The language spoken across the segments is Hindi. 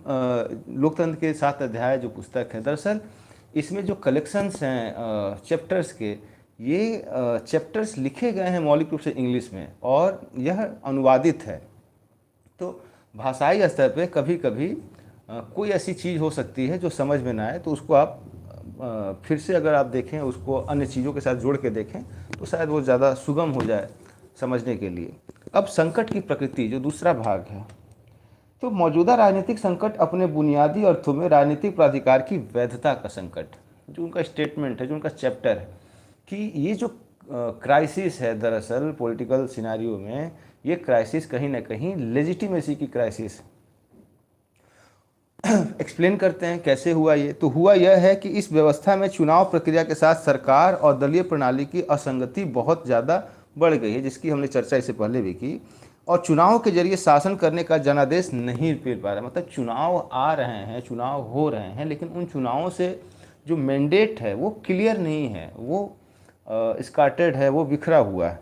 लोकतंत्र के 7 अध्याय जो पुस्तक है, दरअसल इसमें जो कलेक्शंस हैं चैप्टर्स के, ये चैप्टर्स लिखे गए हैं मौलिक रूप से इंग्लिश में और यह अनुवादित है। तो भाषाई स्तर पे कभी कभी कोई ऐसी चीज़ हो सकती है जो समझ में ना आए, तो उसको आप फिर से अगर आप देखें, उसको अन्य चीज़ों के साथ जोड़ के देखें, तो शायद वो ज़्यादा सुगम हो जाए समझने के लिए। अब संकट की प्रकृति जो दूसरा भाग है, तो मौजूदा राजनीतिक संकट अपने बुनियादी अर्थों में राजनीतिक प्राधिकार की वैधता का संकट, जो उनका स्टेटमेंट है, जो उनका चैप्टर है कि ये जो क्राइसिस है दरअसल पॉलिटिकल सिनेरियो में, ये क्राइसिस कहीं ना कहीं लेजिटिमेसी की क्राइसिस। एक्सप्लेन करते हैं कैसे हुआ ये। तो हुआ यह है कि इस व्यवस्था में चुनाव प्रक्रिया के साथ सरकार और दलीय प्रणाली की असंगति बहुत ज़्यादा बढ़ गई है, जिसकी हमने चर्चा इससे पहले भी की। और चुनाव के जरिए शासन करने का जनादेश नहीं मिल पा रहा, मतलब चुनाव आ रहे हैं, चुनाव हो रहे हैं, लेकिन उन चुनावों से जो मैंडेट है वो क्लियर नहीं है, वो स्काटर्ड है, वो बिखरा हुआ है।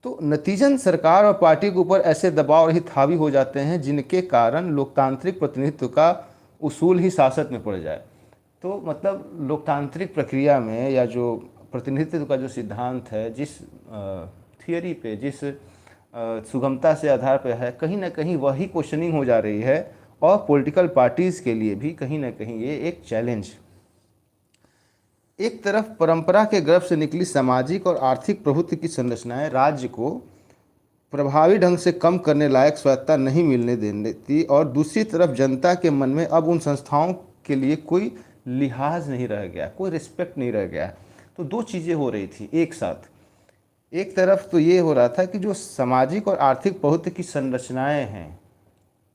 तो नतीजन सरकार और पार्टी के ऊपर ऐसे दबाव रहित हावी हो जाते हैं जिनके कारण लोकतांत्रिक प्रतिनिधित्व का उसूल ही सासत में पड़ जाए। तो मतलब लोकतांत्रिक प्रक्रिया में या जो प्रतिनिधित्व का जो सिद्धांत है, जिस थियरी पे, जिस सुगमता से आधार पे है, कहीं ना कहीं वही क्वेश्चनिंग हो जा रही है। और पॉलिटिकल पार्टीज़ के लिए भी कहीं ना कहीं ये एक चैलेंज। एक तरफ परंपरा के गर्भ से निकली सामाजिक और आर्थिक प्रभुत्व की संरचनाएं राज्य को प्रभावी ढंग से कम करने लायक स्वायत्तता नहीं मिलने देती, और दूसरी तरफ जनता के मन में अब उन संस्थाओं के लिए कोई लिहाज नहीं रह गया, कोई रिस्पेक्ट नहीं रह गया। तो दो चीज़ें हो रही थी एक साथ। एक तरफ तो ये हो रहा था कि जो सामाजिक और आर्थिक प्रभुत्व की संरचनाएं हैं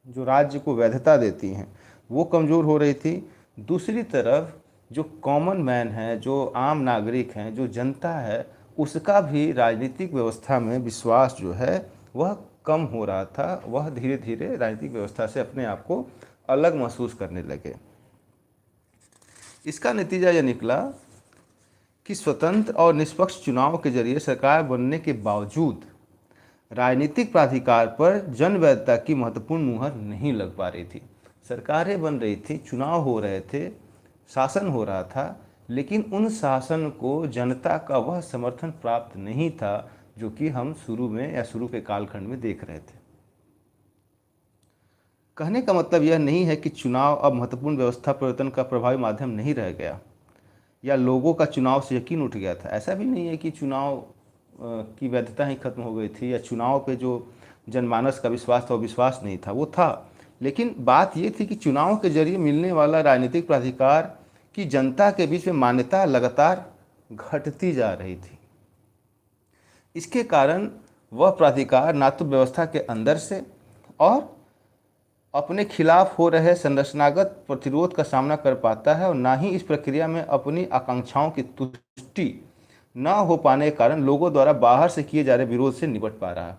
जो राज्य को वैधता देती हैं, वो कमज़ोर हो रही थी। दूसरी तरफ जो कॉमन मैन है, जो आम नागरिक हैं, जो जनता है, उसका भी राजनीतिक व्यवस्था में विश्वास जो है वह कम हो रहा था। वह धीरे धीरे राजनीतिक व्यवस्था से अपने आप को अलग महसूस करने लगे। इसका नतीजा यह निकला कि स्वतंत्र और निष्पक्ष चुनाव के जरिए सरकार बनने के बावजूद राजनीतिक प्राधिकार पर जनवैधता की महत्वपूर्ण मुहर नहीं लग पा रही थी। सरकारें बन रही थी, चुनाव हो रहे थे, शासन हो रहा था, लेकिन उन शासन को जनता का वह समर्थन प्राप्त नहीं था जो कि हम शुरू में या शुरू के कालखंड में देख रहे थे। कहने का मतलब यह नहीं है कि चुनाव अब महत्वपूर्ण व्यवस्था परिवर्तन का प्रभावी माध्यम नहीं रह गया या लोगों का चुनाव से यकीन उठ गया था। ऐसा भी नहीं है कि चुनाव की वैधता ही खत्म हो गई थी या चुनाव पे जो जनमानस का विश्वास था वो विश्वास नहीं था, वो था। लेकिन बात ये थी कि चुनाव के जरिए मिलने वाला राजनीतिक प्राधिकार की जनता के बीच में मान्यता लगातार घटती जा रही थी। इसके कारण वह प्राधिकार ना तो व्यवस्था के अंदर से और अपने खिलाफ हो रहे संरचनागत प्रतिरोध का सामना कर पाता है, और ना ही इस प्रक्रिया में अपनी आकांक्षाओं की तुष्टि न हो पाने के कारण लोगों द्वारा बाहर से किए जा रहे विरोध से निपट पा रहा।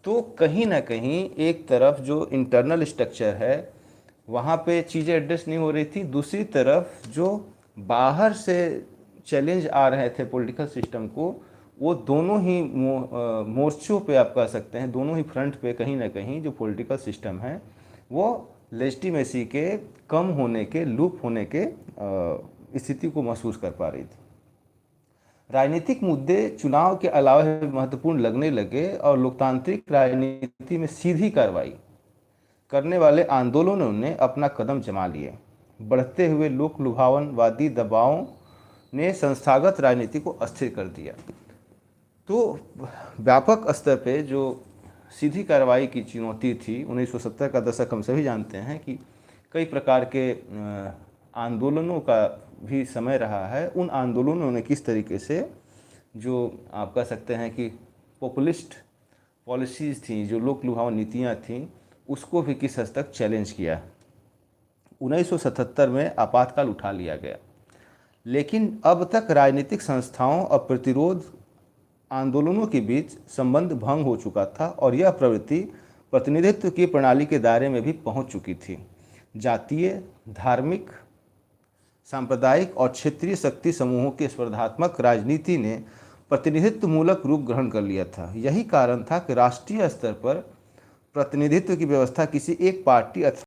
तो कहीं ना कहीं एक तरफ जो इंटरनल स्ट्रक्चर है वहाँ पे चीज़ें एड्रेस नहीं हो रही थी, दूसरी तरफ जो बाहर से चैलेंज आ रहे थे पॉलिटिकल सिस्टम को, वो दोनों ही मोर्चों पे आप कह सकते हैं, दोनों ही फ्रंट पे कहीं ना कहीं जो पॉलिटिकल सिस्टम है वो लेजिटिमेसी के कम होने के, लूप होने के स्थिति को महसूस कर पा रही थी। राजनीतिक मुद्दे चुनाव के अलावा महत्वपूर्ण लगने लगे और लोकतांत्रिक राजनीति में सीधी कार्रवाई करने वाले आंदोलनों ने अपना कदम जमा लिए। बढ़ते हुए लोक लुभावनवादी दबावों ने संस्थागत राजनीति को अस्थिर कर दिया। तो व्यापक स्तर पे जो सीधी कार्रवाई की चुनौती थी, 1970 का दशक हम सभी जानते हैं कि कई प्रकार के आंदोलनों का भी समय रहा है। उन आंदोलनों ने किस तरीके से जो आप कह सकते हैं कि पॉपुलिस्ट पॉलिसीज़ थी, जो लोक लुभावन नीतियाँ थीं, उसको भी किस हद तक चैलेंज किया। 1977 में आपातकाल उठा लिया गया, लेकिन अब तक राजनीतिक संस्थाओं और प्रतिरोध आंदोलनों के बीच संबंध भंग हो चुका था और यह प्रवृत्ति प्रतिनिधित्व की प्रणाली के दायरे में भी पहुंच चुकी थी। जातीय, धार्मिक, सांप्रदायिक और क्षेत्रीय शक्ति समूहों के स्पर्धात्मक राजनीति ने प्रतिनिधित्व मूलक रूप ग्रहण कर लिया था। यही कारण था कि राष्ट्रीय स्तर पर प्रतिनिधित्व की व्यवस्था किसी एक पार्टी